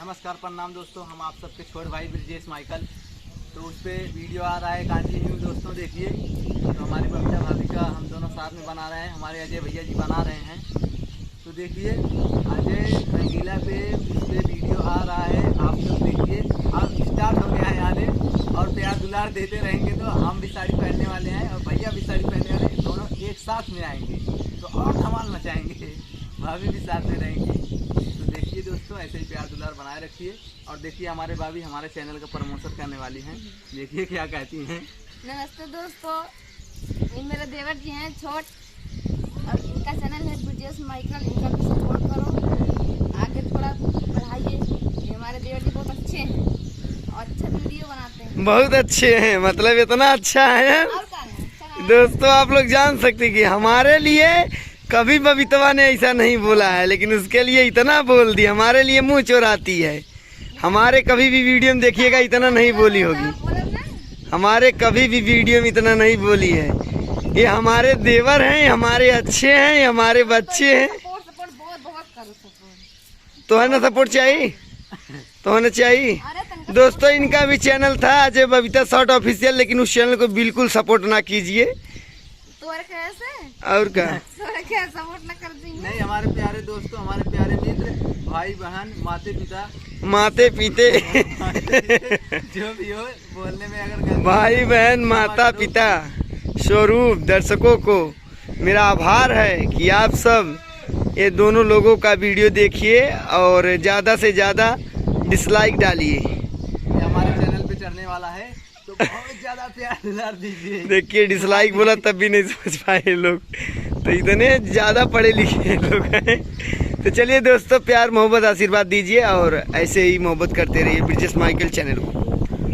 नमस्कार प्रणाम दोस्तों, हम आप सबके छोटे भाई ब्रिजेश माइकल। तो उस पर वीडियो आ रहा है कंटिन्यू दोस्तों, देखिए। तो हमारी बबीता भाभी का हम दोनों साथ में बना रहे हैं, हमारे अजय भैया जी बना रहे हैं। तो देखिए अजय रंगीला पे इस पर वीडियो आ रहा है, आप लोग देखिए। अब स्टार्ट हो गया है आने और प्यार दुलार देते रहेंगे तो हम भी साड़ी पहनने वाले हैं और भैया भी साड़ी पहनने वाले हैं। दोनों एक साथ में आएंगे तो और धमाल मचाएंगे, भाभी भी साथ में रहेंगी। तो देखिए दोस्तों, ऐसे ही प्यार दुलार बनाए रखिए। और देखिए हमारे भाभी हमारे चैनल का प्रमोशन करने वाली हैं, देखिए क्या कहती हैं। नमस्ते दोस्तों, ये मेरे देवर जी हैं छोट और इनका चैनल है ब्रिजेश माइकल। इनका भी सपोर्ट करो, आगे थोड़ा बढ़ाइए। ये हमारे देवर जी बहुत अच्छे हैं और अच्छा वीडियो बनाते हैं। बहुत अच्छे हैं, मतलब इतना अच्छा है और क्या है, अच्छा है। दोस्तों। आप लोग जान सकते हैं कि हमारे लिए कभी बबीतवा ने ऐसा नहीं बोला है, लेकिन उसके लिए इतना बोल दिया। हमारे लिए मुंह चोराती है। हमारे कभी भी वीडियो में देखिएगा इतना नहीं बोली होगी, बोलो ना, हमारे कभी भी वीडियो में इतना नहीं बोली है। ये हमारे देवर हैं, हमारे अच्छे हैं, ये हमारे बच्चे हैं। सपोर्ट सपोर्ट बहुत बहुत करो सपोर्ट। तो है ना, सपोर्ट चाहिए तो होना चाहिए। अरे तनका दोस्तों इनका भी चैनल था अजय बबीता शॉर्ट ऑफिशियल, लेकिन उस चैनल को बिल्कुल सपोर्ट ना कीजिए। तो कैसे और क्या, तो क्या सपोर्ट ना कर देंगे। नहीं, हमारे प्यारे दोस्तों, हमारे प्यारे मित्र, भाई बहन, माते पिता, माते पीते जो भी हो, बोलने में अगर गलती भाई बहन माता पिता स्वरूप दर्शकों को मेरा आभार है कि आप सब ये दोनों लोगों का वीडियो देखिए और ज़्यादा से ज़्यादा डिसलाइक डालिए। ये हमारे चैनल पे चढ़ने वाला है तो बहुत ज्यादा प्यार दुलार दीजिए। देखिए डिसलाइक बोला तब भी नहीं समझ पाए लोग, तो इतने ज़्यादा पढ़े लिखे लोग हैं। तो चलिए दोस्तों, प्यार मोहब्बत आशीर्वाद दीजिए और ऐसे ही मोहब्बत करते रहिए ब्रिजेश माइकल चैनल को।